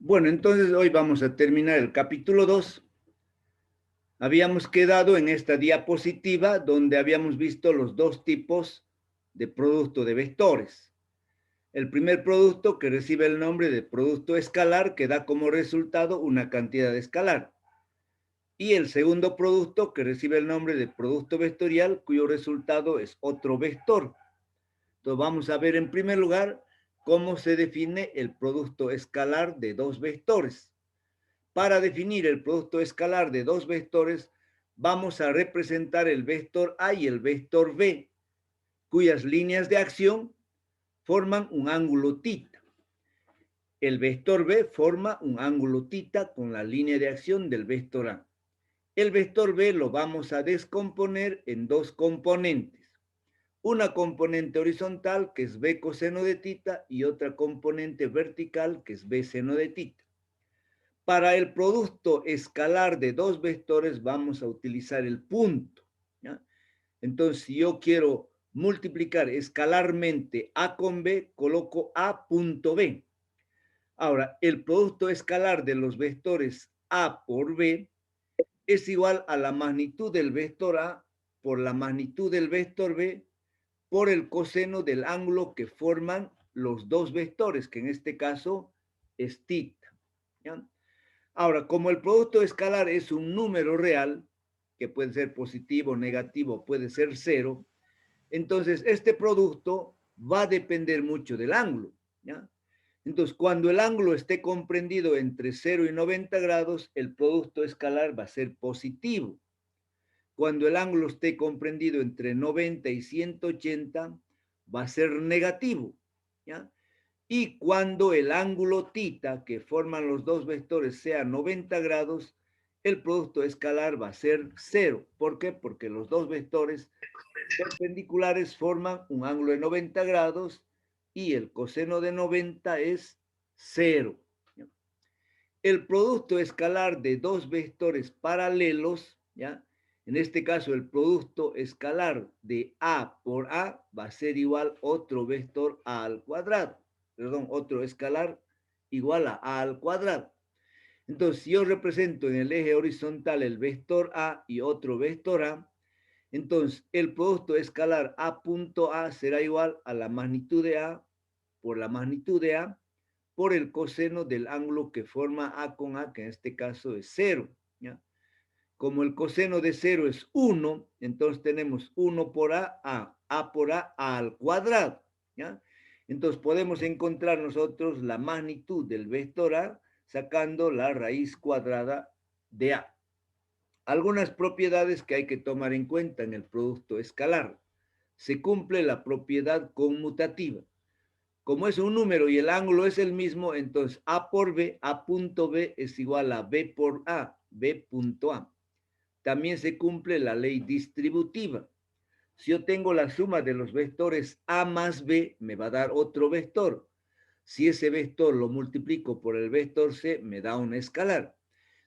Bueno, entonces hoy vamos a terminar el capítulo 2. Habíamos quedado en esta diapositiva donde habíamos visto los dos tipos de producto de vectores. El primer producto, que recibe el nombre de producto escalar, que da como resultado una cantidad escalar. Y el segundo producto, que recibe el nombre de producto vectorial, cuyo resultado es otro vector. Entonces vamos a ver en primer lugar cómo se define el producto escalar de dos vectores. Para definir el producto escalar de dos vectores, vamos a representar el vector A y el vector B, cuyas líneas de acción forman un ángulo tita. El vector B forma un ángulo tita con la línea de acción del vector A. El vector B lo vamos a descomponer en dos componentes. Una componente horizontal, que es B coseno de tita, y otra componente vertical, que es B seno de tita. Para el producto escalar de dos vectores vamos a utilizar el punto, ¿ya? Entonces, si yo quiero multiplicar escalarmente A con B, coloco A punto B. Ahora, el producto escalar de los vectores A por B es igual a la magnitud del vector A por la magnitud del vector B por el coseno del ángulo que forman los dos vectores, que en este caso es tita, ¿ya? Ahora, como el producto escalar es un número real, que puede ser positivo, negativo, puede ser cero, entonces este producto va a depender mucho del ángulo, ¿ya? Entonces, cuando el ángulo esté comprendido entre 0 y 90 grados, el producto escalar va a ser positivo. Cuando el ángulo esté comprendido entre 90 y 180, va a ser negativo, ¿ya? Y cuando el ángulo tita que forman los dos vectores sea 90 grados, el producto escalar va a ser cero. ¿Por qué? Porque los dos vectores perpendiculares forman un ángulo de 90 grados y el coseno de 90 es cero. El producto escalar de dos vectores paralelos, ¿ya? En este caso, el producto escalar de A por A va a ser igual otro vector A al cuadrado. Perdón, otro escalar igual a al cuadrado. Entonces, si yo represento en el eje horizontal el vector A y otro vector A, entonces el producto escalar A punto A será igual a la magnitud de A por la magnitud de A por el coseno del ángulo que forma A con A, que en este caso es 0, ¿ya? Como el coseno de 0 es 1, entonces tenemos 1 por A por A al cuadrado, ¿ya? Entonces podemos encontrar nosotros la magnitud del vector A sacando la raíz cuadrada de A. Algunas propiedades que hay que tomar en cuenta en el producto escalar. Se cumple la propiedad conmutativa. Como es un número y el ángulo es el mismo, entonces A por B, A punto B es igual a B por A, B punto A. También se cumple la ley distributiva. Si yo tengo la suma de los vectores A más B, me va a dar otro vector. Si ese vector lo multiplico por el vector C, me da un escalar.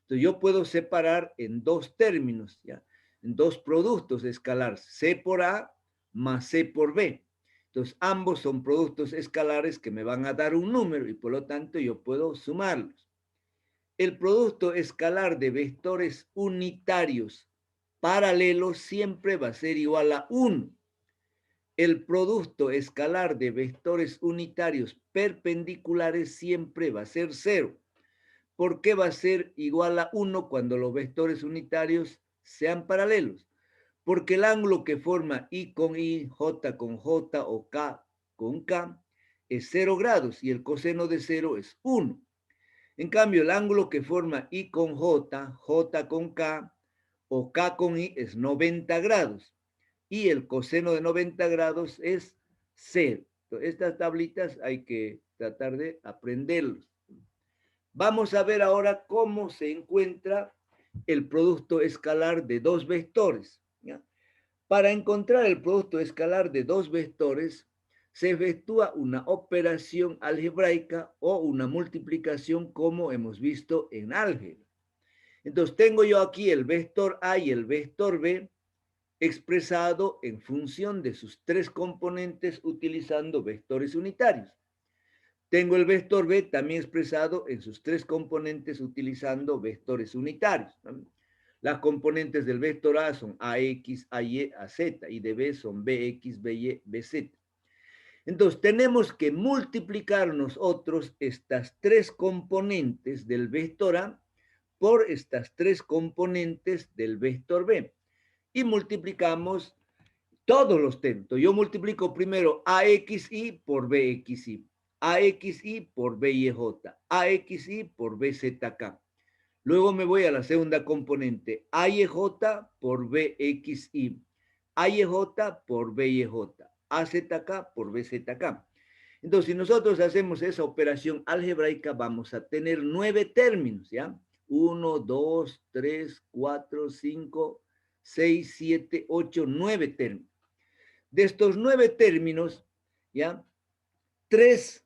Entonces yo puedo separar en dos términos, ¿ya? En dos productos escalares, C por A más C por B. Entonces ambos son productos escalares que me van a dar un número y por lo tanto yo puedo sumarlos. El producto escalar de vectores unitarios paralelos siempre va a ser igual a 1. El producto escalar de vectores unitarios perpendiculares siempre va a ser 0. ¿Por qué va a ser igual a 1 cuando los vectores unitarios sean paralelos? Porque el ángulo que forma I con I, J con J o K con K es 0 grados y el coseno de 0 es 1. En cambio, el ángulo que forma I con J, J con K o K con I es 90 grados y el coseno de 90 grados es 0. Entonces, estas tablitas hay que tratar de aprenderlos. Vamos a ver ahora cómo se encuentra el producto escalar de dos vectores, ¿ya? Para encontrar el producto escalar de dos vectores, se efectúa una operación algebraica o una multiplicación como hemos visto en álgebra. Entonces tengo yo aquí el vector A y el vector B expresado en función de sus tres componentes utilizando vectores unitarios. Tengo el vector B también expresado en sus tres componentes utilizando vectores unitarios, ¿no? Las componentes del vector A son AX, AY, AZ, y de B son BX, BY, BZ. Entonces, tenemos que multiplicar nosotros estas tres componentes del vector A por estas tres componentes del vector B. Y multiplicamos todos los términos. Yo multiplico primero AXI por BXI, AXI por BYJ, AXI por BZK. Luego me voy a la segunda componente, AYJ por BXI, AYJ por BYJ, AZK por BZK. Entonces, si nosotros hacemos esa operación algebraica, vamos a tener 9 términos, ¿ya? 1, 2, 3, 4, 5, 6, 7, 8, 9 términos. De estos 9 términos, ¿ya? Tres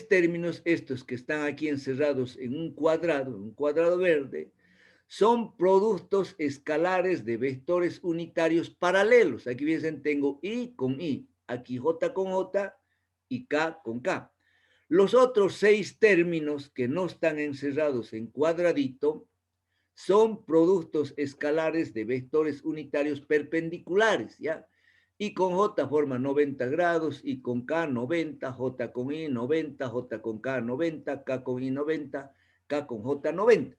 términos, estos que están aquí encerrados en un cuadrado verde, son productos escalares de vectores unitarios paralelos. Aquí dicen, tengo I con I, aquí J con J y K con K. Los otros 6 términos que no están encerrados en cuadradito son productos escalares de vectores unitarios perpendiculares, ¿ya? I con J forma 90 grados, I con K 90, J con I 90, J con K 90, K con I 90, K con J 90.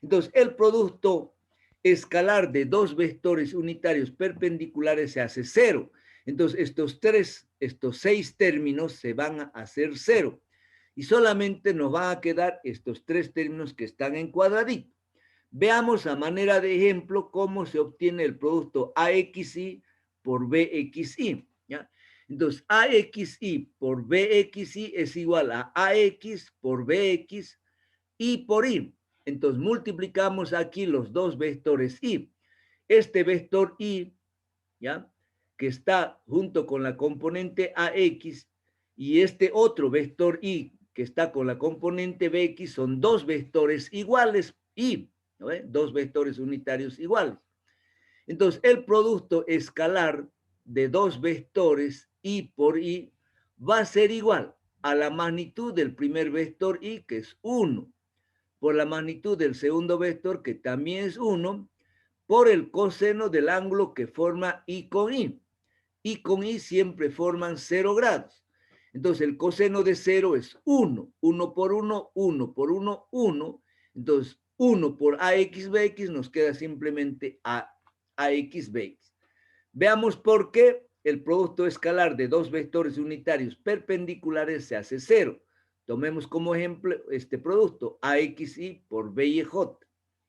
Entonces, el producto escalar de dos vectores unitarios perpendiculares se hace 0. Entonces, estos 6 términos se van a hacer 0. Y solamente nos van a quedar estos 3 términos que están en cuadradito. Veamos a manera de ejemplo cómo se obtiene el producto AXI por BXI, ¿ya? Entonces, AXI por BXI es igual a AX por BX y por Y. Entonces, multiplicamos aquí los dos vectores Y. Este vector Y, ¿ya? Que está junto con la componente AX y este otro vector Y que está con la componente BX son dos vectores iguales Y, ¿no? Dos vectores unitarios iguales. Entonces, el producto escalar de dos vectores Y por Y va a ser igual a la magnitud del primer vector Y, que es 1, por la magnitud del segundo vector, que también es 1, por el coseno del ángulo que forma I con I. I con I siempre forman 0 grados. Entonces, el coseno de 0 es 1. 1 por 1, 1 por 1, 1. Entonces, 1 por AX BX nos queda simplemente AX BX. Veamos por qué el producto escalar de dos vectores unitarios perpendiculares se hace 0. Tomemos como ejemplo este producto, AXI por BYJ,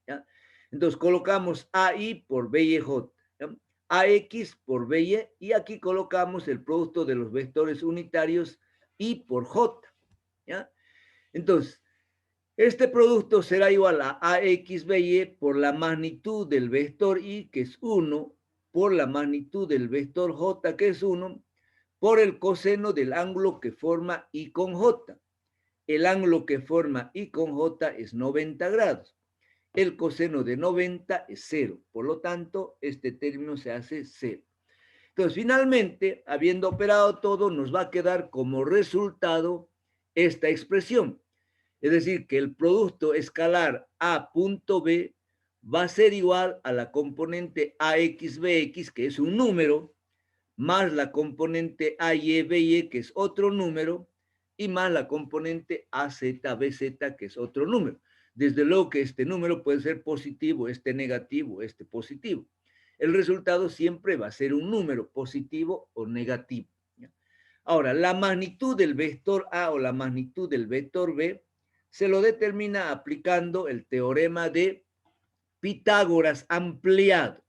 ¿ya? Entonces colocamos AI por BYJ, ¿ya? AX por BY, y aquí colocamos el producto de los vectores unitarios I por J, ¿ya? Entonces, este producto será igual a AX BY por la magnitud del vector I, que es 1, por la magnitud del vector J, que es 1, por el coseno del ángulo que forma I con J. El ángulo que forma I con J es 90 grados. El coseno de 90 es 0. Por lo tanto, este término se hace 0. Entonces, finalmente, habiendo operado todo, nos va a quedar como resultado esta expresión. Es decir, que el producto escalar A punto B va a ser igual a la componente AXBX, que es un número, más la componente AYBY, que es otro número, y más la componente AZBZ, que es otro número. Desde luego que este número puede ser positivo, este negativo, este positivo. El resultado siempre va a ser un número positivo o negativo. Ahora, la magnitud del vector A o la magnitud del vector B se lo determina aplicando el teorema de Pitágoras ampliado.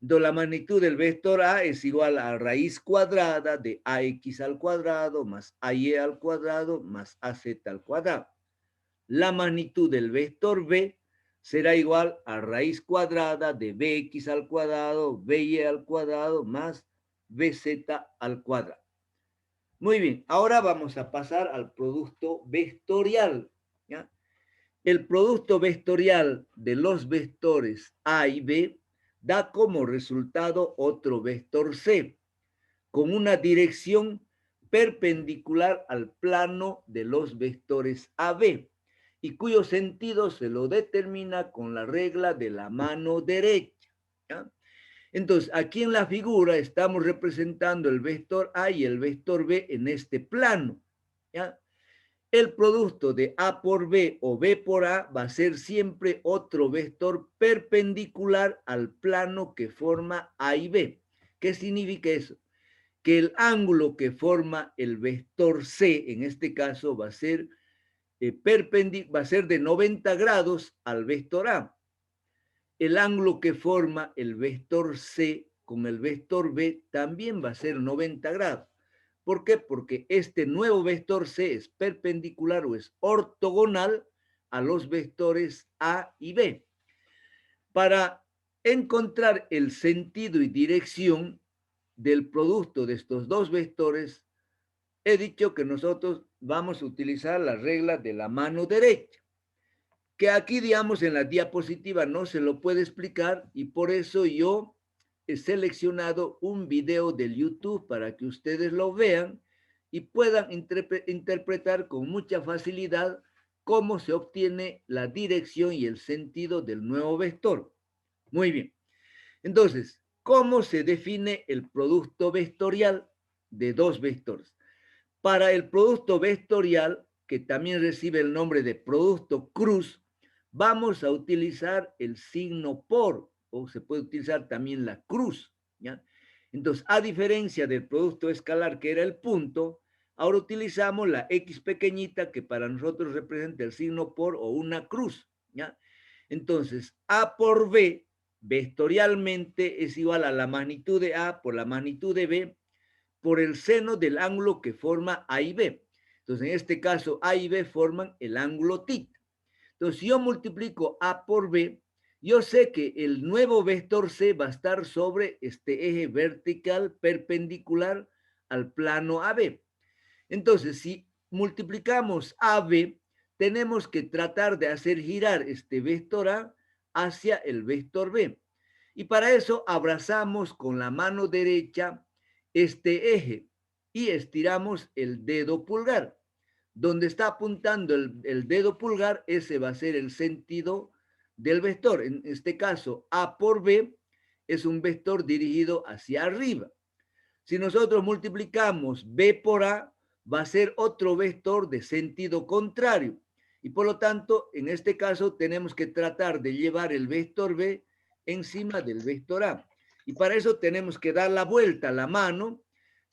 Entonces, la magnitud del vector A es igual a raíz cuadrada de AX al cuadrado más AY al cuadrado más AZ al cuadrado. La magnitud del vector B será igual a raíz cuadrada de BX al cuadrado, BY al cuadrado más BZ al cuadrado. Muy bien, ahora vamos a pasar al producto vectorial, ¿ya? El producto vectorial de los vectores A y B da como resultado otro vector C, con una dirección perpendicular al plano de los vectores AB y cuyo sentido se lo determina con la regla de la mano derecha. ¿Ya? Entonces, aquí en la figura estamos representando el vector A y el vector B en este plano. ¿Ya? El producto de A por B o B por A va a ser siempre otro vector perpendicular al plano que forma A y B. ¿Qué significa eso? Que el ángulo que forma el vector C, en este caso, va a ser de 90 grados al vector A. El ángulo que forma el vector C con el vector B también va a ser 90 grados. ¿Por qué? Porque este nuevo vector C es perpendicular o es ortogonal a los vectores A y B. Para encontrar el sentido y dirección del producto de estos dos vectores, he dicho que nosotros vamos a utilizar la regla de la mano derecha, que aquí, digamos, en la diapositiva no se lo puede explicar y por eso yo he seleccionado un video del YouTube para que ustedes lo vean y puedan interpretar con mucha facilidad cómo se obtiene la dirección y el sentido del nuevo vector. Muy bien. Entonces, ¿cómo se define el producto vectorial de dos vectores? Para el producto vectorial, que también recibe el nombre de producto cruz, vamos a utilizar el signo por, o se puede utilizar también la cruz, ¿ya? Entonces, a diferencia del producto escalar, que era el punto, ahora utilizamos la X pequeñita, que para nosotros representa el signo por o una cruz, ¿ya? Entonces, A por B, vectorialmente, es igual a la magnitud de A por la magnitud de B, por el seno del ángulo que forma A y B. Entonces, en este caso, A y B forman el ángulo θ. Entonces, si yo multiplico A por B, yo sé que el nuevo vector C va a estar sobre este eje vertical perpendicular al plano AB. Entonces, si multiplicamos AB, tenemos que tratar de hacer girar este vector A hacia el vector B. Y para eso abrazamos con la mano derecha este eje y estiramos el dedo pulgar. Donde está apuntando el dedo pulgar, ese va a ser el sentido del vector. En este caso, A por B es un vector dirigido hacia arriba. Si nosotros multiplicamos B por A, va a ser otro vector de sentido contrario. Y por lo tanto, en este caso, tenemos que tratar de llevar el vector B encima del vector A. Y para eso tenemos que dar la vuelta a la mano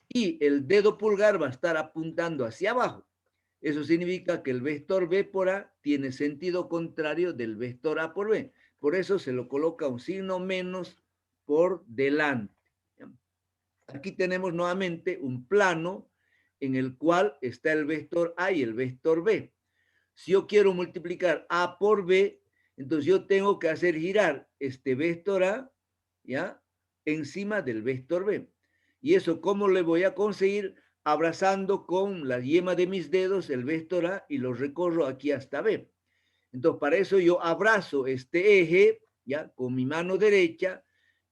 y el dedo pulgar va a estar apuntando hacia abajo. Eso significa que el vector B por A tiene sentido contrario del vector A por B. Por eso se lo coloca un signo menos por delante. Aquí tenemos nuevamente un plano en el cual está el vector A y el vector B. Si yo quiero multiplicar A por B, entonces yo tengo que hacer girar este vector A, ¿ya? Encima del vector B. ¿Y eso cómo le voy a conseguir? Abrazando con la yema de mis dedos el vector A y lo recorro aquí hasta B. Entonces, para eso yo abrazo este eje, ¿ya? Con mi mano derecha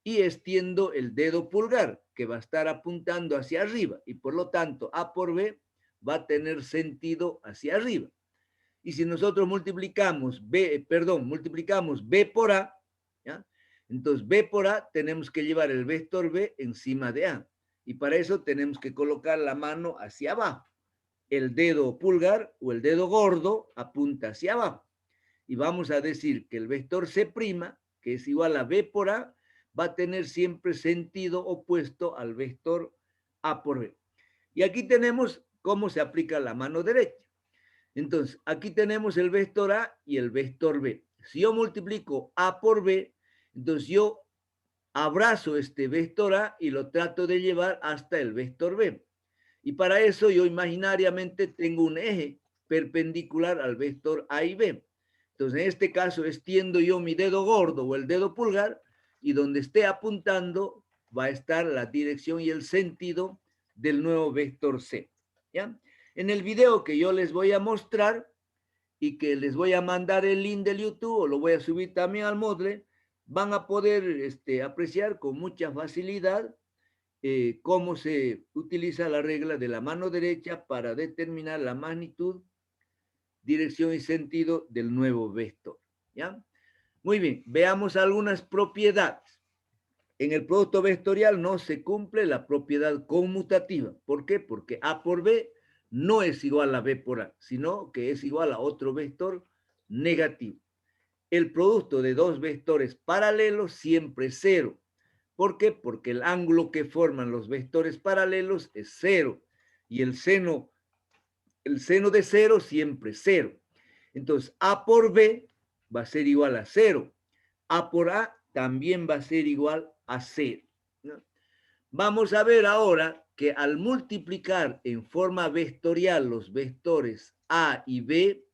y extiendo el dedo pulgar, que va a estar apuntando hacia arriba. Y por lo tanto, A por B va a tener sentido hacia arriba. Y si nosotros multiplicamos B por A, ¿ya? Entonces B por A tenemos que llevar el vector B encima de A. Y para eso tenemos que colocar la mano hacia abajo. El dedo pulgar o el dedo gordo apunta hacia abajo. Y vamos a decir que el vector C', que es igual a B por A, va a tener siempre sentido opuesto al vector A por B. Y aquí tenemos cómo se aplica la mano derecha. Entonces, aquí tenemos el vector A y el vector B. Si yo multiplico A por B, entonces yo abrazo este vector A y lo trato de llevar hasta el vector B. Y para eso yo imaginariamente tengo un eje perpendicular al vector A y B. Entonces, en este caso, extiendo yo mi dedo gordo o el dedo pulgar y donde esté apuntando va a estar la dirección y el sentido del nuevo vector C. ¿Ya? En el video que yo les voy a mostrar y que les voy a mandar el link del YouTube o lo voy a subir también al Moodle, van a poder apreciar con mucha facilidad cómo se utiliza la regla de la mano derecha para determinar la magnitud, dirección y sentido del nuevo vector. ¿Ya? Muy bien, veamos algunas propiedades. En el producto vectorial no se cumple la propiedad conmutativa. ¿Por qué? Porque A por B no es igual a B por A, sino que es igual a otro vector negativo. El producto de dos vectores paralelos siempre es cero. ¿Por qué? Porque el ángulo que forman los vectores paralelos es cero y el seno de cero siempre es cero. Entonces, A por B va a ser igual a cero. A por A también va a ser igual a cero, ¿no? Vamos a ver ahora que al multiplicar en forma vectorial los vectores A y B,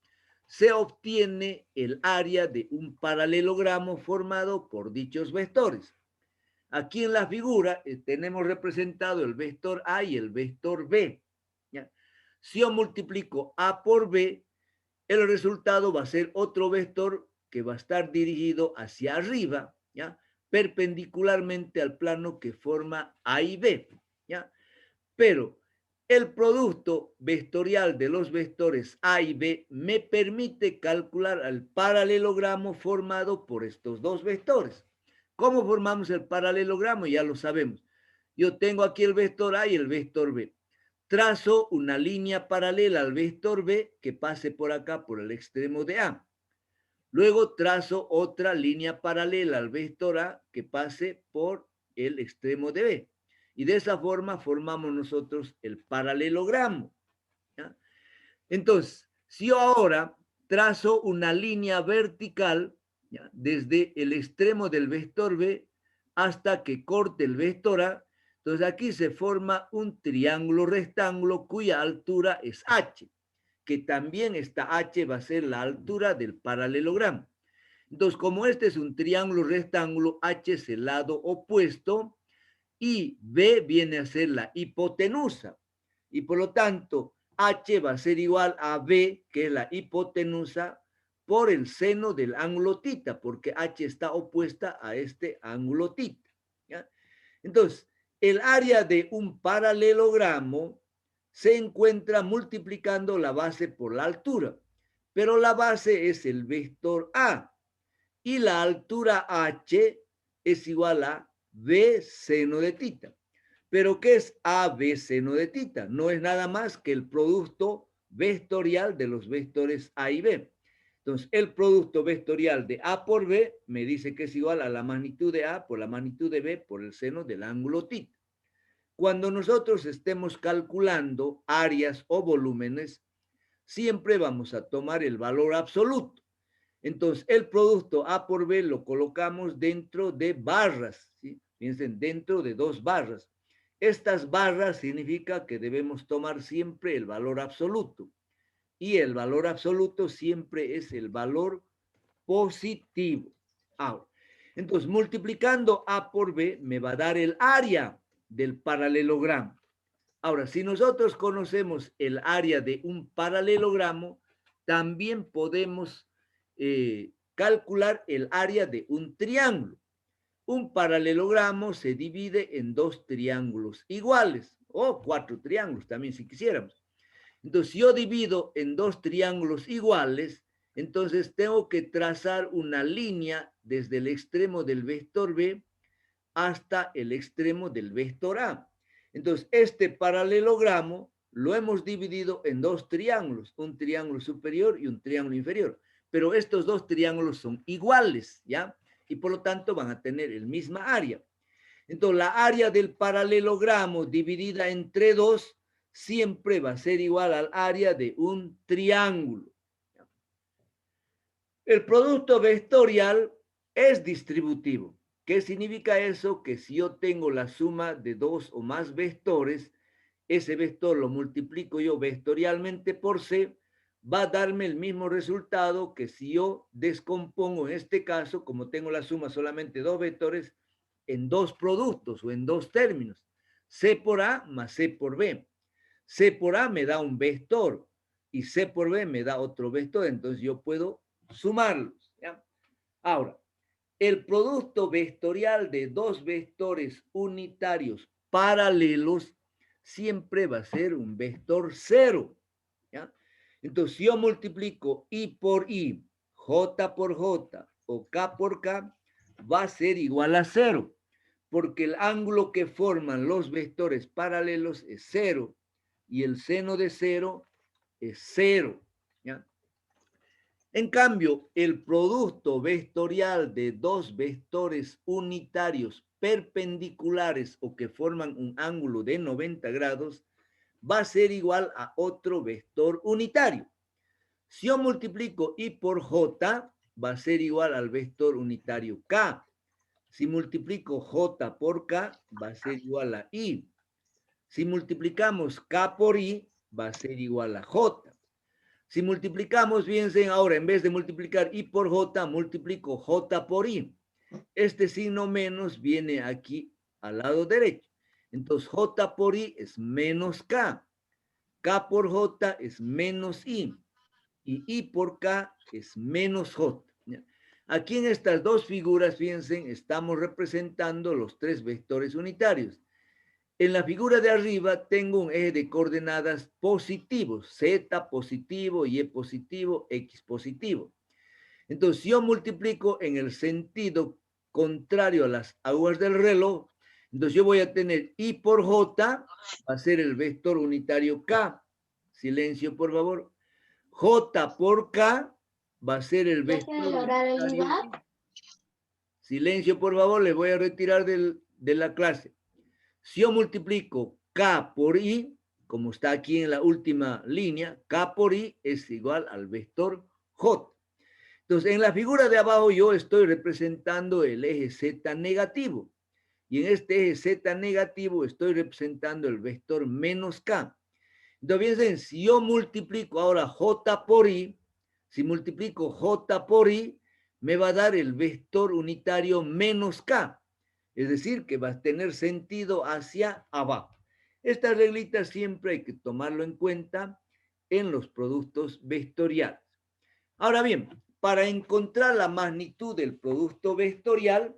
se obtiene el área de un paralelogramo formado por dichos vectores. Aquí en la figura tenemos representado el vector A y el vector B. ¿Ya? Si yo multiplico A por B, el resultado va a ser otro vector que va a estar dirigido hacia arriba, ¿ya? Perpendicularmente al plano que forma A y B, ¿ya? Pero el producto vectorial de los vectores A y B me permite calcular el paralelogramo formado por estos dos vectores. ¿Cómo formamos el paralelogramo? Ya lo sabemos. Yo tengo aquí el vector A y el vector B. Trazo una línea paralela al vector B que pase por acá, por el extremo de A. Luego trazo otra línea paralela al vector A que pase por el extremo de B. Y de esa forma formamos nosotros el paralelogramo, ¿ya? Entonces, si yo ahora trazo una línea vertical, ¿ya?, desde el extremo del vector B hasta que corte el vector A, entonces aquí se forma un triángulo rectángulo cuya altura es h, que también esta h va a ser la altura del paralelogramo. Entonces, como este es un triángulo rectángulo, h es el lado opuesto y B viene a ser la hipotenusa. Y por lo tanto, H va a ser igual a B, que es la hipotenusa, por el seno del ángulo tita, porque H está opuesta a este ángulo tita, ¿ya? Entonces, el área de un paralelogramo se encuentra multiplicando la base por la altura, pero la base es el vector A y la altura H es igual a B seno de tita. ¿Pero qué es AB seno de tita? No es nada más que el producto vectorial de los vectores A y B. Entonces, el producto vectorial de A por B me dice que es igual a la magnitud de A por la magnitud de B por el seno del ángulo tita. Cuando nosotros estemos calculando áreas o volúmenes, siempre vamos a tomar el valor absoluto. Entonces, el producto A por B lo colocamos dentro de barras, ¿sí? Piensen, dentro de dos barras. Estas barras significa que debemos tomar siempre el valor absoluto. Y el valor absoluto siempre es el valor positivo. Ahora, entonces, multiplicando A por B me va a dar el área del paralelogramo. Ahora, si nosotros conocemos el área de un paralelogramo, también podemos calcular el área de un triángulo. Un paralelogramo se divide en dos triángulos iguales, o cuatro triángulos también si quisiéramos. Entonces, si yo divido en dos triángulos iguales, entonces tengo que trazar una línea desde el extremo del vector B hasta el extremo del vector A. Entonces, este paralelogramo lo hemos dividido en dos triángulos, un triángulo superior y un triángulo inferior. Pero estos dos triángulos son iguales, ¿ya? Y por lo tanto van a tener el misma área. Entonces, la área del paralelogramo dividida entre dos siempre va a ser igual al área de un triángulo. El producto vectorial es distributivo. ¿Qué significa eso? Que si yo tengo la suma de dos o más vectores, ese vector lo multiplico yo vectorialmente por C, va a darme el mismo resultado que si yo descompongo en este caso, como tengo la suma solamente de dos vectores, en dos productos o en dos términos. C por A más C por B. C por A me da un vector y C por B me da otro vector, entonces yo puedo sumarlos, ¿ya? Ahora, el producto vectorial de dos vectores unitarios paralelos siempre va a ser un vector 0. ¿Ya? Entonces, si yo multiplico I por I, J por J o K por K, va a ser igual a 0, porque el ángulo que forman los vectores paralelos es 0 y el seno de 0 es 0. ¿Ya? En cambio, el producto vectorial de dos vectores unitarios perpendiculares o que forman un ángulo de 90 grados va a ser igual a otro vector unitario. Si yo multiplico I por J, va a ser igual al vector unitario K. Si multiplico J por K, va a ser igual a I. Si multiplicamos K por I, va a ser igual a J. Si multiplicamos, fíjense ahora, en vez de multiplicar I por J, multiplico J por I. Este signo menos viene aquí al lado derecho. Entonces, J por I es menos K. K por J es menos I. Y I por K es menos J. Aquí en estas dos figuras, fíjense, estamos representando los tres vectores unitarios. En la figura de arriba tengo un eje de coordenadas positivos, Z positivo, Y positivo, X positivo. Entonces, si yo multiplico en el sentido contrario a las aguas del reloj, entonces yo voy a tener I por J, va a ser el vector unitario K. Silencio, por favor. J por K va a ser el vector unitario I. Silencio, por favor, le voy a retirar de la clase. Si yo multiplico K por I, como está aquí en la última línea, K por I es igual al vector J. Entonces, en la figura de abajo yo estoy representando el eje Z negativo. Y en este eje Z negativo estoy representando el vector menos K. Entonces, fíjense, si yo multiplico ahora J por I, si multiplico J por I, me va a dar el vector unitario menos K. Es decir, que va a tener sentido hacia abajo. Esta reglita siempre hay que tomarlo en cuenta en los productos vectoriales. Ahora bien, para encontrar la magnitud del producto vectorial,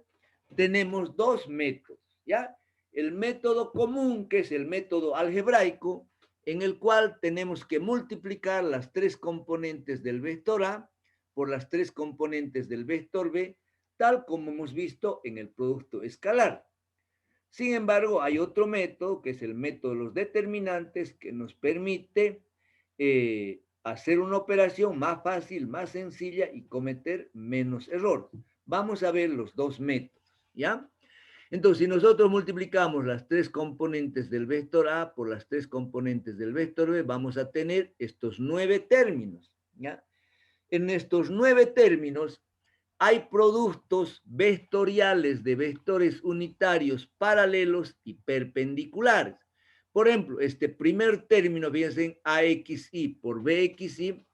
tenemos dos métodos, ¿ya? El método común, que es el método algebraico, en el cual tenemos que multiplicar las tres componentes del vector A por las tres componentes del vector B, tal como hemos visto en el producto escalar. Sin embargo, hay otro método, que es el método de los determinantes, que nos permite hacer una operación más fácil, más sencilla y cometer menos errores. Vamos a ver los dos métodos, ¿ya? Entonces, si nosotros multiplicamos las tres componentes del vector A por las tres componentes del vector B, vamos a tener estos 9 términos, ¿ya? En estos 9 términos hay productos vectoriales de vectores unitarios paralelos y perpendiculares. Por ejemplo, este primer término, fíjense, AXI por BXI,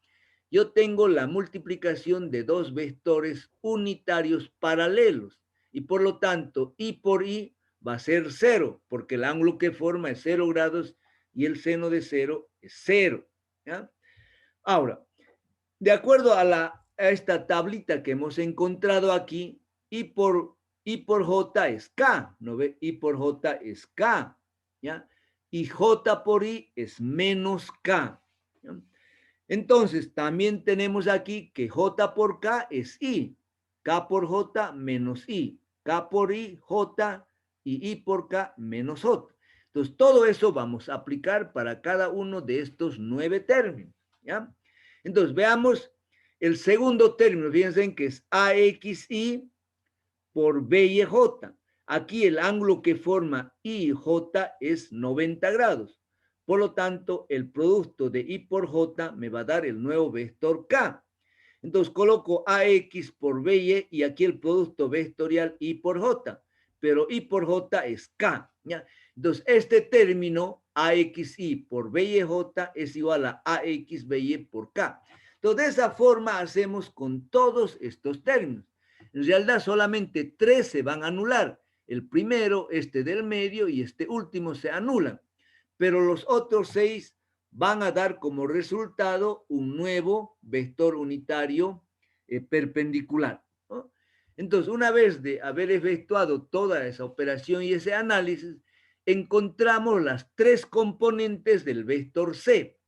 yo tengo la multiplicación de dos vectores unitarios paralelos y por lo tanto I por I va a ser 0 porque el ángulo que forma es 0 grados y el seno de 0 es 0. ¿Ya? Ahora, de acuerdo a esta tablita que hemos encontrado aquí, I por J es K, ¿no ve? I por J es K, ¿ya? Y J por I es menos K. ¿Ya? Entonces, también tenemos aquí que J por K es I, K por J menos I, K por I, J, y I por K menos J. Entonces, todo eso vamos a aplicar para cada uno de estos 9 términos, ¿ya? Entonces, veamos el segundo término, fíjense que es AXI por BYJ. Aquí el ángulo que forma I y J es 90 grados. Por lo tanto, el producto de I por J me va a dar el nuevo vector K. Entonces coloco AX por BY y aquí el producto vectorial I por J. Pero I por J es K. ¿Ya? Entonces este término AXI por BYJ es igual a AX BY por K. Entonces de esa forma hacemos con todos estos términos. En realidad solamente 3 se van a anular. El primero, este del medio y este último se anulan. Pero los otros 6 van a dar como resultado un nuevo vector unitario perpendicular, ¿no? Entonces, una vez de haber efectuado toda esa operación y ese análisis, encontramos las tres componentes del vector C.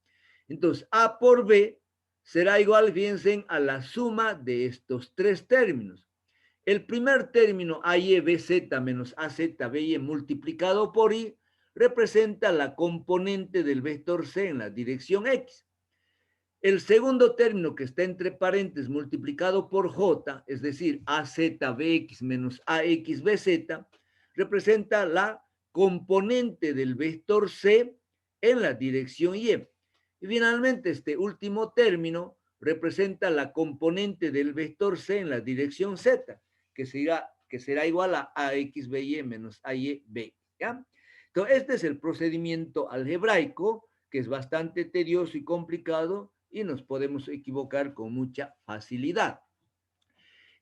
Entonces, A por B será igual, fíjense, a la suma de estos tres términos. El primer término AY BZ menos AZ BY multiplicado por I representa la componente del vector C en la dirección X. El segundo término que está entre paréntesis multiplicado por J, es decir, AZBX menos AXBZ, representa la componente del vector C en la dirección Y. Y finalmente este último término representa la componente del vector C en la dirección Z, que será igual a AXBY menos AYB. ¿Ya? Entonces, este es el procedimiento algebraico, que es bastante tedioso y complicado, y nos podemos equivocar con mucha facilidad.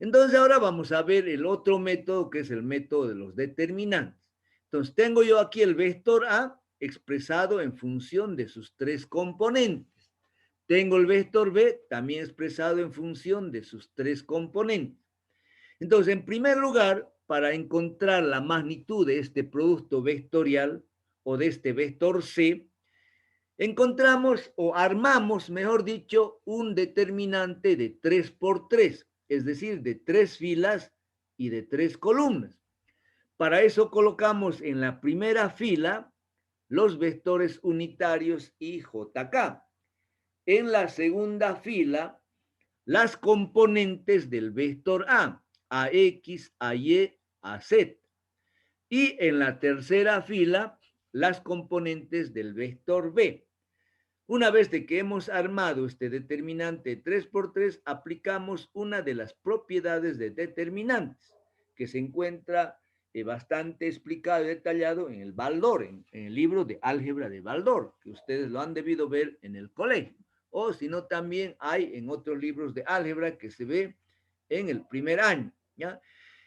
Entonces ahora vamos a ver el otro método, que es el método de los determinantes. Entonces tengo yo aquí el vector A expresado en función de sus tres componentes. Tengo el vector B también expresado en función de sus tres componentes. Entonces, en primer lugar, para encontrar la magnitud de este producto vectorial o de este vector C, encontramos o armamos, mejor dicho, un determinante de 3 por 3, es decir, de 3 filas y de 3 columnas. Para eso colocamos en la primera fila los vectores unitarios y JK. En la segunda fila, las componentes del vector A, AX, AY, AZ. Y en la tercera fila, las componentes del vector B. Una vez de que hemos armado este determinante 3 por 3, aplicamos una de las propiedades de determinantes, que se encuentra bastante explicado y detallado en el Baldor, en el libro de álgebra de Baldor, que ustedes lo han debido ver en el colegio. O si no, también hay en otros libros de álgebra que se ve en el primer año, ¿ya?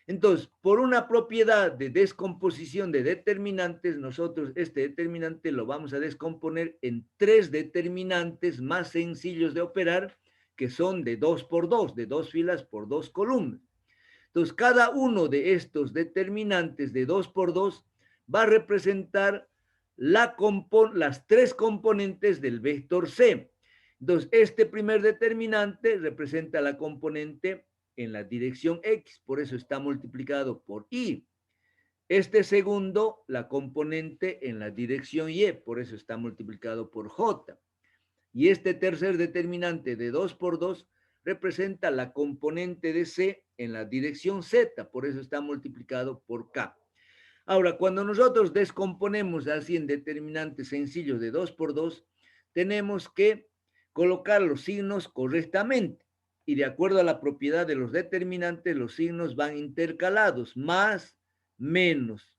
Entonces, por una propiedad de descomposición de determinantes, nosotros este determinante lo vamos a descomponer en tres determinantes más sencillos de operar, que son de 2 por 2, de 2 filas por 2 columnas. Entonces, cada uno de estos determinantes de 2 por 2 va a representar las tres componentes del vector C. Entonces, este primer determinante representa la componente en la dirección X, por eso está multiplicado por Y. Este segundo, la componente en la dirección Y, por eso está multiplicado por J. Y este tercer determinante de 2 por 2 representa la componente de C en la dirección Z, por eso está multiplicado por K. Ahora, cuando nosotros descomponemos así en determinantes sencillos de 2 por 2, tenemos que colocar los signos correctamente. Y de acuerdo a la propiedad de los determinantes, los signos van intercalados, más, menos,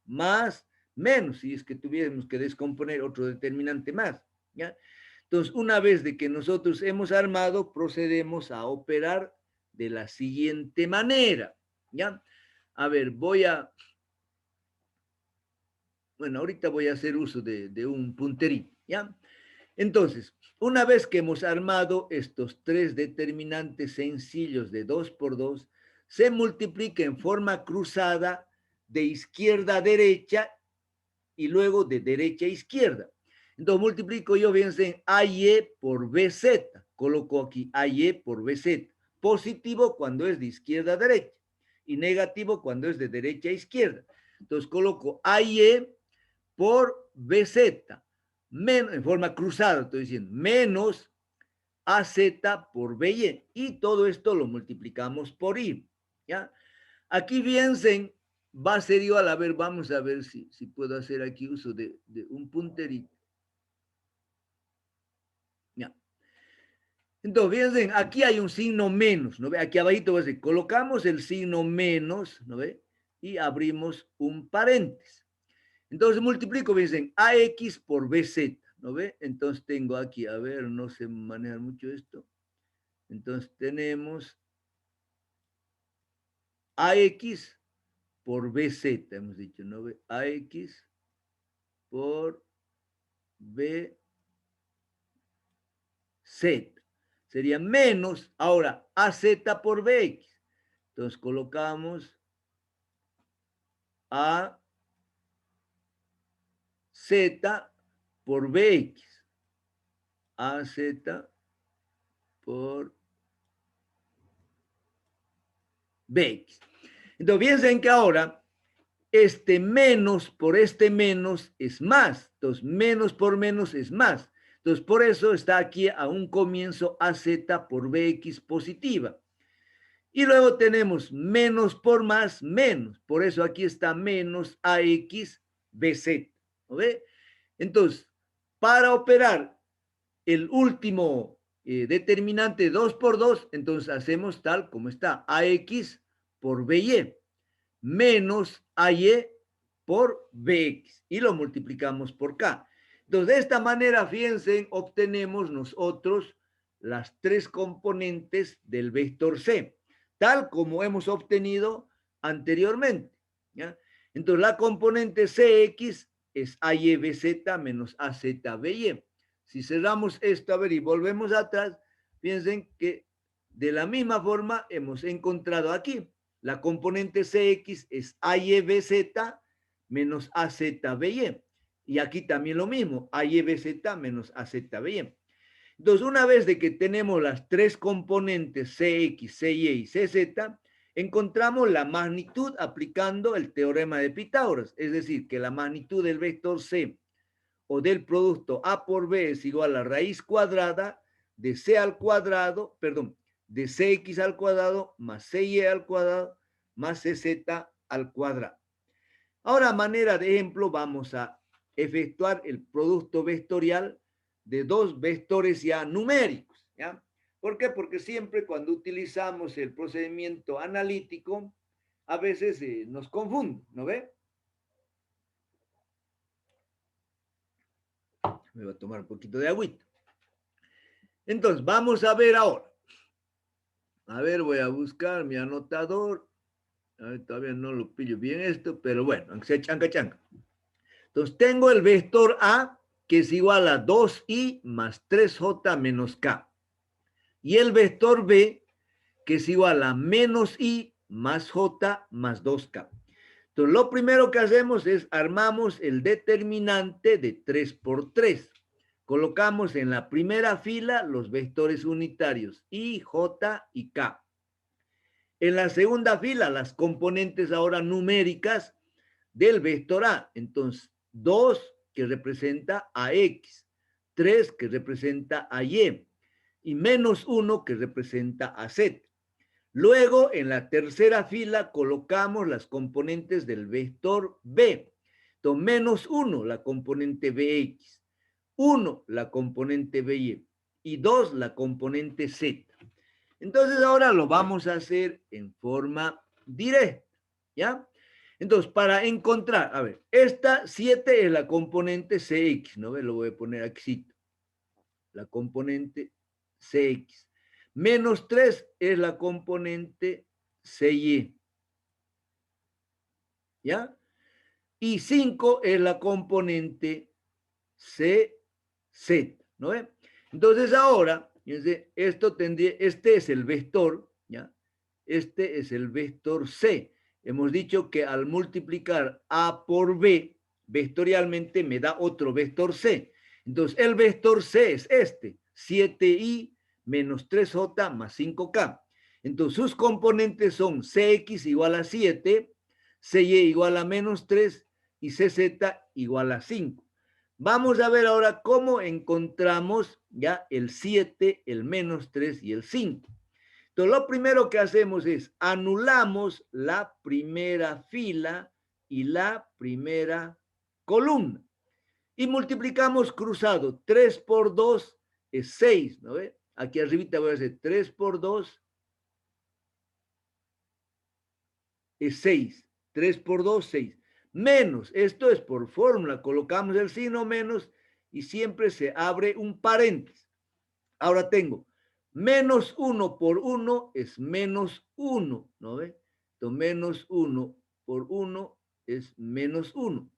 si es que tuviéramos que descomponer otro determinante más, ¿ya? Entonces, una vez de que nosotros hemos armado, procedemos a operar de la siguiente manera, ¿ya? A ver, bueno, ahorita voy a hacer uso de un punterito, ¿ya? Entonces, una vez que hemos armado estos tres determinantes sencillos de 2 por 2, se multiplica en forma cruzada de izquierda a derecha y luego de derecha a izquierda. Entonces multiplico yo, fíjense, en AY por BZ. Coloco aquí AY por BZ. Positivo cuando es de izquierda a derecha y negativo cuando es de derecha a izquierda. Entonces coloco AY por BZ, en forma cruzada, estoy diciendo, menos AZ por BY. Y todo esto lo multiplicamos por Y. ¿Ya? Aquí fíjense, va a ser igual, a ver, vamos a ver si puedo hacer aquí uso de un punterito. Ya. Entonces, fíjense, aquí hay un signo menos, ¿no ve? Aquí abajito va a decir, colocamos el signo menos, ¿no ve? Y abrimos un paréntesis. Entonces multiplico, fíjense, AX por BZ, ¿no ve? Entonces tengo aquí, a ver, no sé manejar mucho esto. Entonces tenemos AX por BZ, hemos dicho, ¿no ve? AX por BZ. Sería menos, ahora, AZ por BX. Entonces colocamos A por Bx. AZ por Bx. Entonces, fíjense que ahora este menos por este menos es más. Entonces, menos por menos es más. Entonces, por eso está aquí a un comienzo AZ por Bx positiva. Y luego tenemos menos por más, menos. Por eso aquí está menos AX BZ. ¿No ve? Entonces, para operar el último determinante 2 por 2, entonces hacemos tal como está. AX por BY menos AY por BX. Y lo multiplicamos por K. Entonces, de esta manera, fíjense, obtenemos nosotros las tres componentes del vector C, tal como hemos obtenido anteriormente. ¿Ya? Entonces, la componente CX es AYBZ menos AZBY. Si cerramos esto, a ver, y volvemos atrás, piensen que de la misma forma hemos encontrado aquí. La componente CX es AYBZ menos AZBY. Y aquí también lo mismo, AYBZ menos AZBY. Entonces, una vez de que tenemos las tres componentes CX, CY y CZ, encontramos la magnitud aplicando el teorema de Pitágoras. Es decir, que la magnitud del vector C o del producto A por B es igual a raíz cuadrada de C al cuadrado, perdón, de CX al cuadrado más CY al cuadrado más CZ al cuadrado. Ahora, a manera de ejemplo, vamos a efectuar el producto vectorial de dos vectores ya numéricos. ¿Ya? ¿Por qué? Porque siempre cuando utilizamos el procedimiento analítico, a veces nos confunde, ¿no ve? Me voy a tomar un poquito de agüita. Entonces, vamos a ver ahora. A ver, voy a buscar mi anotador. A ver, todavía no lo pillo bien esto, pero bueno, aunque sea chanca chanca. Entonces, tengo el vector A, que es igual a 2i más 3j menos k. Y el vector B, que es igual a menos i más j más 2k. Entonces, lo primero que hacemos es armamos el determinante de 3 por 3. Colocamos en la primera fila los vectores unitarios i, j y k. En la segunda fila, las componentes ahora numéricas del vector A. Entonces, 2 que representa a X, 3 que representa a Y y menos 1 que representa a Z. Luego, en la tercera fila, colocamos las componentes del vector B. Entonces, menos 1, la componente BX, 1, la componente BY y 2, la componente Z. Entonces, ahora lo vamos a hacer en forma directa, ¿ya? Entonces, para encontrar, a ver, esta 7 es la componente CX, ¿no? Lo voy a poner aquí, la componente CX. Menos 3 es la componente CY, ¿ya? Y 5 es la componente CZ, ¿no? Entonces, ahora, esto tendría, este es el vector, ¿ya? Este es el vector C. Hemos dicho que al multiplicar A por B, vectorialmente me da otro vector C. Entonces, el vector C es este, 7i menos 3j más 5k. Entonces, sus componentes son CX igual a 7, CY igual a menos 3 y CZ igual a 5. Vamos a ver ahora cómo encontramos ya el 7, el menos 3 y el 5. Entonces, lo primero que hacemos es anulamos la primera fila y la primera columna. Y multiplicamos cruzado. 3 por 2 es 6, ¿no ve? Aquí arribita voy a hacer 3 por 2 es 6. 3 por 2, 6. Menos, esto es por fórmula. Colocamos el signo menos y siempre se abre un paréntesis. Ahora tengo menos 1 por 1 es menos 1, ¿no ve? Entonces, menos 1 por 1 es menos 1.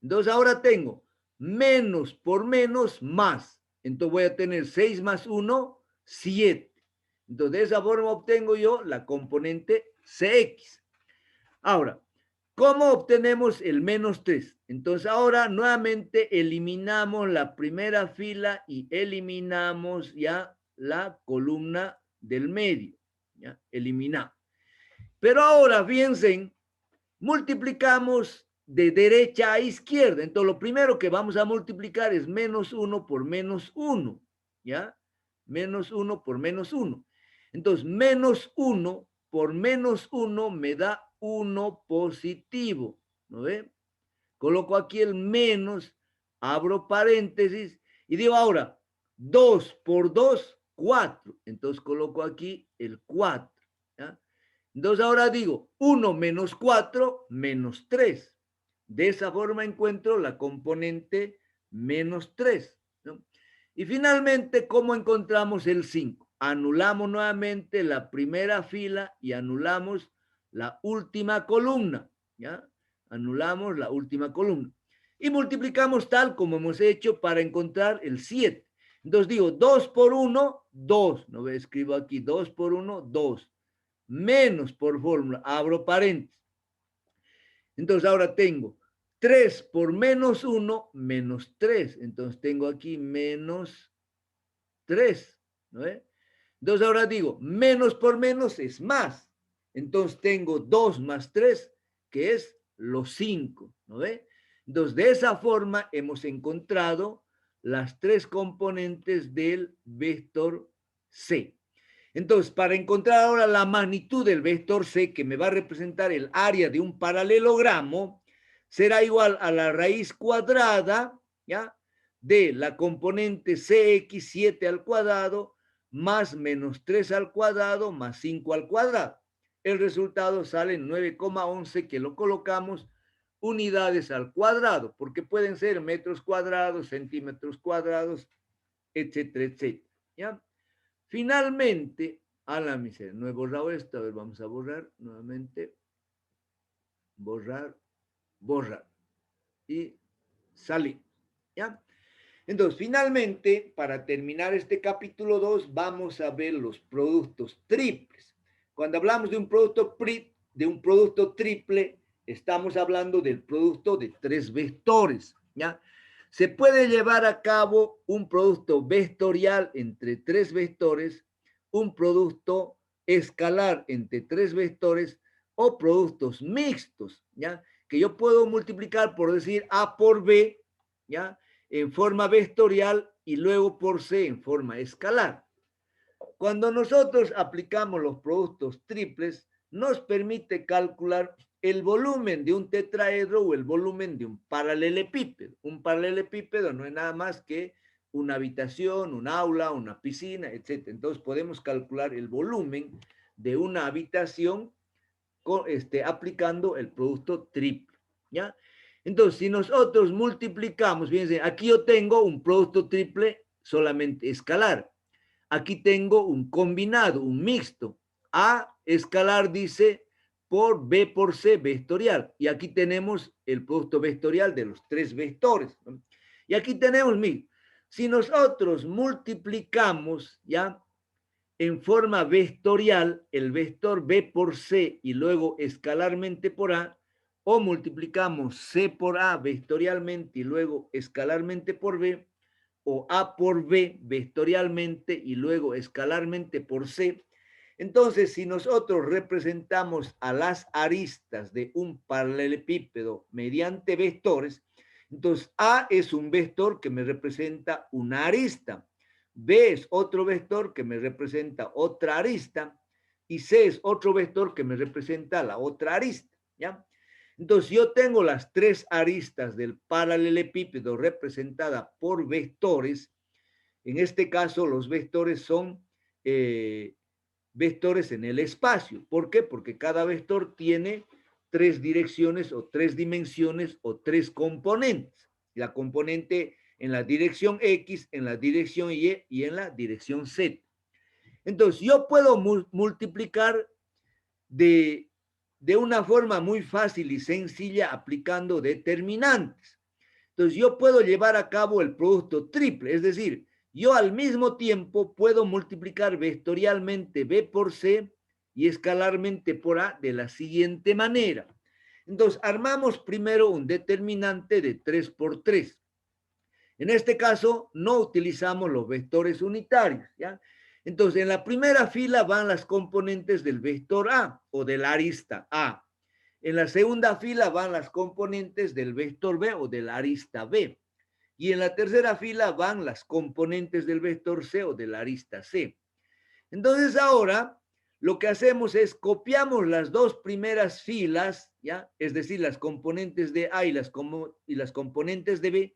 Entonces, ahora tengo menos por menos más. Entonces, voy a tener 6 más 1, 7. Entonces, de esa forma obtengo yo la componente CX. Ahora, ¿Cómo obtenemos el menos 3? Entonces ahora nuevamente eliminamos la primera fila y eliminamos ya la columna del medio. ¿Ya? Eliminamos. Pero ahora, fíjense, multiplicamos de derecha a izquierda. Entonces lo primero que vamos a multiplicar es menos 1 por menos 1. ¿Ya? Menos 1 por menos 1. Entonces, menos 1 por menos 1 me da 1 positivo. ¿No ve? Coloco aquí el menos, abro paréntesis y digo ahora, 2 por 2, 4. Entonces coloco aquí el 4. ¿Ya? Entonces ahora digo, 1 menos 4, menos 3. De esa forma encuentro la componente menos 3. ¿No? Y finalmente, ¿cómo encontramos el 5? Anulamos nuevamente la primera fila y anulamos la última columna. ¿Ya? Anulamos la última columna. Y multiplicamos tal como hemos hecho para encontrar el 7. Entonces digo, 2 por 1, 2. No escribo aquí, 2 por 1, 2. Menos por fórmula, abro paréntesis. Entonces ahora tengo 3 por menos 1, menos 3. Entonces tengo aquí menos 3. ¿No ve? Entonces ahora digo, menos por menos es más. Entonces tengo 2 más 3, que es los 5. ¿No ve? Entonces de esa forma hemos encontrado las tres componentes del vector C. Entonces, para encontrar ahora la magnitud del vector C, que me va a representar el área de un paralelogramo, será igual a la raíz cuadrada, ¿ya? De la componente CX7 al cuadrado más menos 3 al cuadrado más 5 al cuadrado. El resultado sale 9,11, que lo colocamos unidades al cuadrado, porque pueden ser metros cuadrados, centímetros cuadrados, etcétera, etcétera. ¿Ya? Finalmente, a la miseria, no he borrado esto, a ver, vamos a borrar nuevamente, borrar, borrar, y salir, ¿ya? Entonces, finalmente, para terminar este capítulo 2, vamos a ver los productos triples. Cuando hablamos de un producto triple, estamos hablando del producto de tres vectores, ¿ya? Se puede llevar a cabo un producto vectorial entre tres vectores, un producto escalar entre tres vectores o productos mixtos, ¿ya? Que yo puedo multiplicar por decir A por B, ¿ya? En forma vectorial y luego por C en forma escalar. Cuando nosotros aplicamos los productos triples, nos permite calcular el volumen de un tetraedro o el volumen de un paralelepípedo. Un paralelepípedo no es nada más que una habitación, un aula, una piscina, etc. Entonces podemos calcular el volumen de una habitación aplicando el producto triple, ¿ya? Entonces, si nosotros multiplicamos, fíjense, aquí yo tengo un producto triple solamente escalar. Aquí tengo un combinado, un mixto. A escalar dice por B por C vectorial. Y aquí tenemos el producto vectorial de los tres vectores, ¿no? Y aquí tenemos, miren, si nosotros multiplicamos, ¿ya? En forma vectorial el vector B por C y luego escalarmente por A, o multiplicamos C por A vectorialmente y luego escalarmente por B, o A por B vectorialmente y luego escalarmente por C. Entonces, si nosotros representamos a las aristas de un paralelepípedo mediante vectores, entonces A es un vector que me representa una arista, B es otro vector que me representa otra arista y C es otro vector que me representa la otra arista, ¿ya? Entonces yo tengo las tres aristas del paralelepípedo representada por vectores. En este caso los vectores son vectores en el espacio. ¿Por qué? Porque cada vector tiene tres direcciones o tres dimensiones o tres componentes. La componente en la dirección X, en la dirección Y y en la dirección Z. Entonces, yo puedo multiplicar de una forma muy fácil y sencilla aplicando determinantes. Entonces, yo puedo llevar a cabo el producto triple, es decir, yo al mismo tiempo puedo multiplicar vectorialmente B por C y escalarmente por A de la siguiente manera. Entonces, armamos primero un determinante de 3 por 3. En este caso, no utilizamos los vectores unitarios, ¿ya? Entonces, en la primera fila van las componentes del vector A o de la arista A. En la segunda fila van las componentes del vector B o de la arista B. Y en la tercera fila van las componentes del vector C o de la arista C. Entonces, ahora lo que hacemos es copiamos las dos primeras filas, ¿ya? Es decir, las componentes de A y las componentes de B,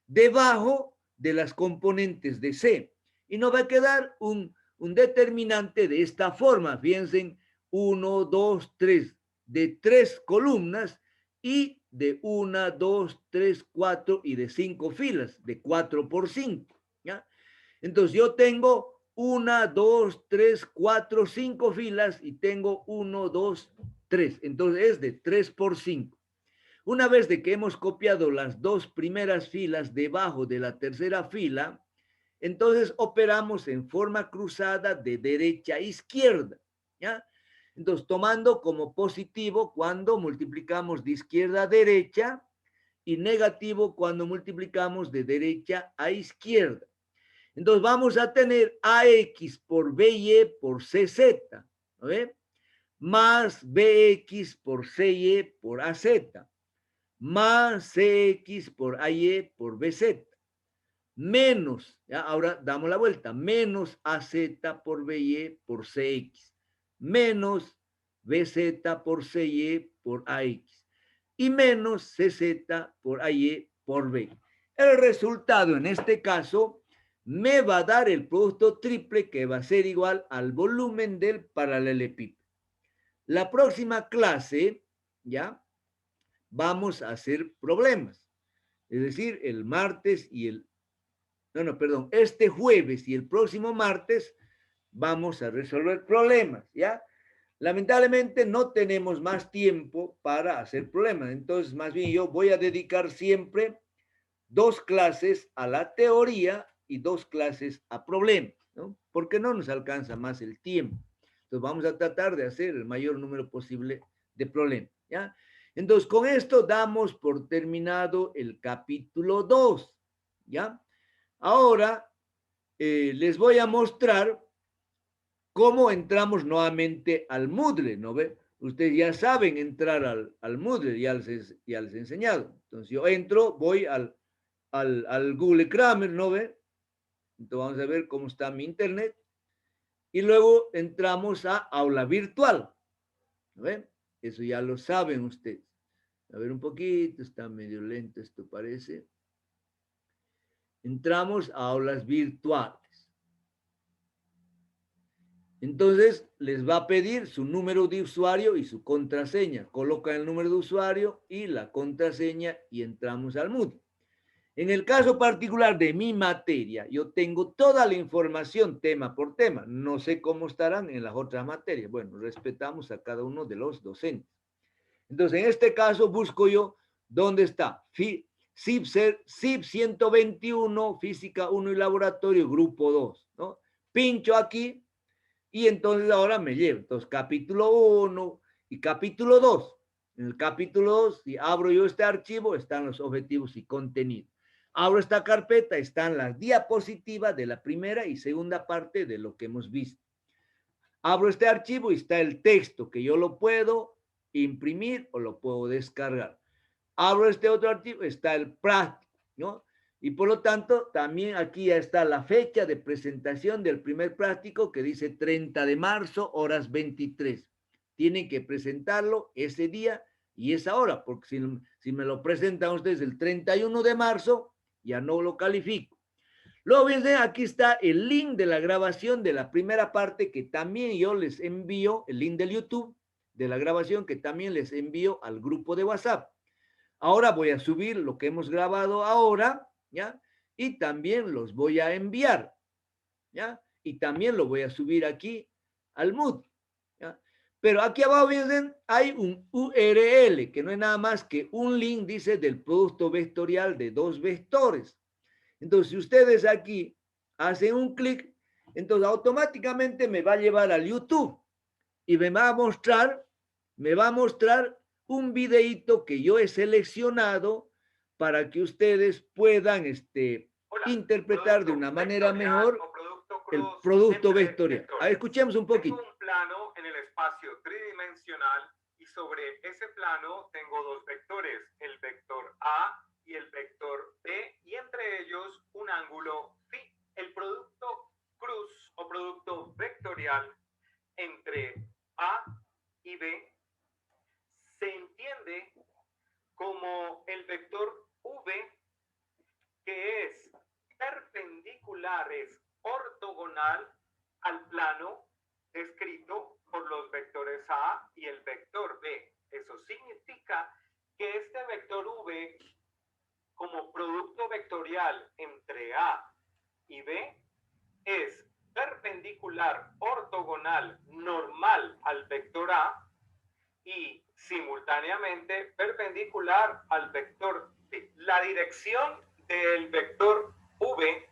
debajo de las componentes de C. Y nos va a quedar un determinante de esta forma. Fíjense, 1, 2, 3, de 3 columnas y de 1, 2, 3, 4 y de 5 filas, de 4 por 5. ¿Ya? Entonces yo tengo 1, 2, 3, 4, 5 filas y tengo 1, 2, 3. Entonces es de 3 por 5. Una vez de que hemos copiado las dos primeras filas debajo de la tercera fila, entonces operamos en forma cruzada de derecha a izquierda, ¿ya? Entonces, tomando como positivo cuando multiplicamos de izquierda a derecha y negativo cuando multiplicamos de derecha a izquierda. Entonces, vamos a tener AX por BY por CZ, ¿no ve? Más BX por CY por AZ más CX por AY por BZ, menos, ¿ya? Ahora damos la vuelta, menos AZ por BY por CX, menos BZ por CY por AX, y menos CZ por AY por B. El resultado en este caso me va a dar el producto triple que va a ser igual al volumen del paralelepípedo. La próxima clase, ¿ya? Vamos a hacer problemas. Es decir, el martes y este jueves y el próximo martes vamos a resolver problemas, ¿ya? Lamentablemente no tenemos más tiempo para hacer problemas, entonces más bien yo voy a dedicar siempre 2 clases a la teoría y 2 clases a problemas, ¿no? Porque no nos alcanza más el tiempo. Entonces vamos a tratar de hacer el mayor número posible de problemas, ¿ya? Entonces con esto damos por terminado el capítulo 2, ¿ya? Ahora les voy a mostrar cómo entramos nuevamente al Moodle, ¿no ve? Ustedes ya saben entrar al Moodle, ya les he enseñado. Entonces yo entro, voy al Google Kramer, ¿no ve? Entonces vamos a ver cómo está mi internet. Y luego entramos a aula virtual, ¿no ve? Eso ya lo saben ustedes. A ver un poquito, está medio lento esto parece. Entramos a aulas virtuales. Entonces les va a pedir su número de usuario y su contraseña. Colocan el número de usuario y la contraseña y entramos al Moodle. En el caso particular de mi materia, yo tengo toda la información tema por tema. No sé cómo estarán en las otras materias. Bueno, respetamos a cada uno de los docentes. Entonces, en este caso busco yo dónde está CIP 121, Física 1 y Laboratorio, Grupo 2, ¿no? Pincho aquí y entonces ahora me llevo. Entonces, capítulo 1 y capítulo 2. En el capítulo 2, si abro yo este archivo, están los objetivos y contenido. Abro esta carpeta, están las diapositivas de la primera y segunda parte de lo que hemos visto. Abro este archivo y está el texto que yo lo puedo imprimir o lo puedo descargar. Abro este otro archivo, está el práctico, ¿no? Y por lo tanto, también aquí ya está la fecha de presentación del primer práctico que dice 30 de marzo, horas 23. Tienen que presentarlo ese día y esa hora, porque si me lo presentan ustedes el 31 de marzo, ya no lo califico. Luego, bien, aquí está el link de la grabación de la primera parte que también yo les envío, el link del YouTube de la grabación que también les envío al grupo de WhatsApp. Ahora voy a subir lo que hemos grabado ahora, ¿ya? Y también los voy a enviar, ¿ya? Y también lo voy a subir aquí al Moodle, ¿ya? Pero aquí abajo, ¿ven? Hay un URL, que no es nada más que un link, dice, del producto vectorial de 2 vectores. Entonces, si ustedes aquí hacen un clic, entonces automáticamente me va a llevar al YouTube y me va a mostrar un videíto que yo he seleccionado para que ustedes puedan interpretar de una manera mejor el producto vectorial. Escuchemos un poquito. Tengo un plano en el espacio tridimensional y sobre ese plano tengo dos vectores, el vector A y el vector B, y entre ellos un ángulo phi. El producto cruz o producto vectorial entre A y B se entiende como el vector V, que es perpendicular, es ortogonal al plano descrito por los vectores A y el vector B. Eso significa que este vector V, como producto vectorial entre A y B, es perpendicular, ortogonal, normal al vector A y simultáneamente perpendicular al vector B. La dirección del vector V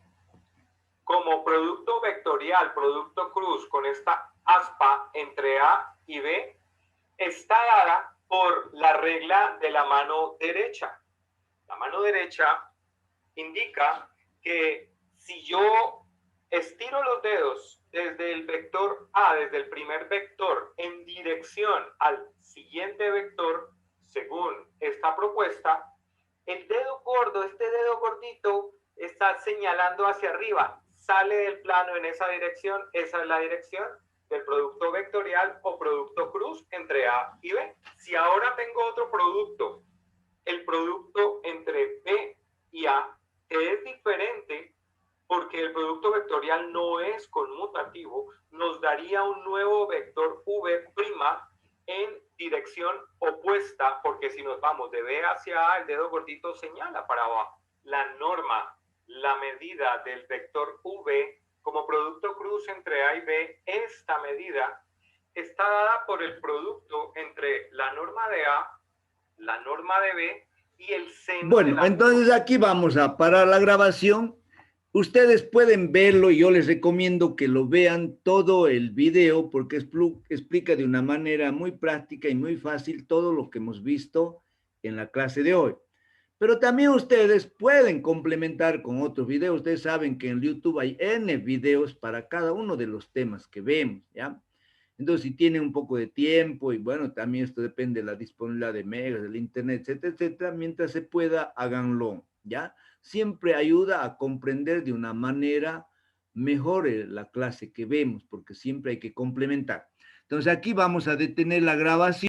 como producto vectorial, producto cruz, con esta aspa entre A y B, está dada por la regla de la mano derecha. La mano derecha indica que si yo estiro los dedos desde el vector A, desde el primer vector, en dirección al siguiente vector, según esta propuesta, el dedo gordo, este dedo gordito, está señalando hacia arriba, sale del plano en esa dirección, esa es la dirección del producto vectorial o producto cruz entre A y B. Si ahora tengo otro producto, el producto entre B y A, que es diferente porque el producto vectorial no es conmutativo, nos daría un nuevo vector V' en dirección opuesta, porque si nos vamos de B hacia A, el dedo gordito señala para abajo. La norma, la medida del vector V como producto cruz entre A y B, esta medida está dada por el producto entre la norma de A, la norma de B y el seno. Bueno, entonces aquí vamos a parar la grabación. Ustedes pueden verlo y yo les recomiendo que lo vean todo el video porque explica de una manera muy práctica y muy fácil todo lo que hemos visto en la clase de hoy. Pero también ustedes pueden complementar con otros videos. Ustedes saben que en YouTube hay N videos para cada uno de los temas que vemos, ¿ya? Entonces, si tienen un poco de tiempo, y bueno, también esto depende de la disponibilidad de megas, del internet, etcétera, etcétera, mientras se pueda, háganlo, ¿ya? Siempre ayuda a comprender de una manera mejor la clase que vemos, porque siempre hay que complementar. Entonces, aquí vamos a detener la grabación.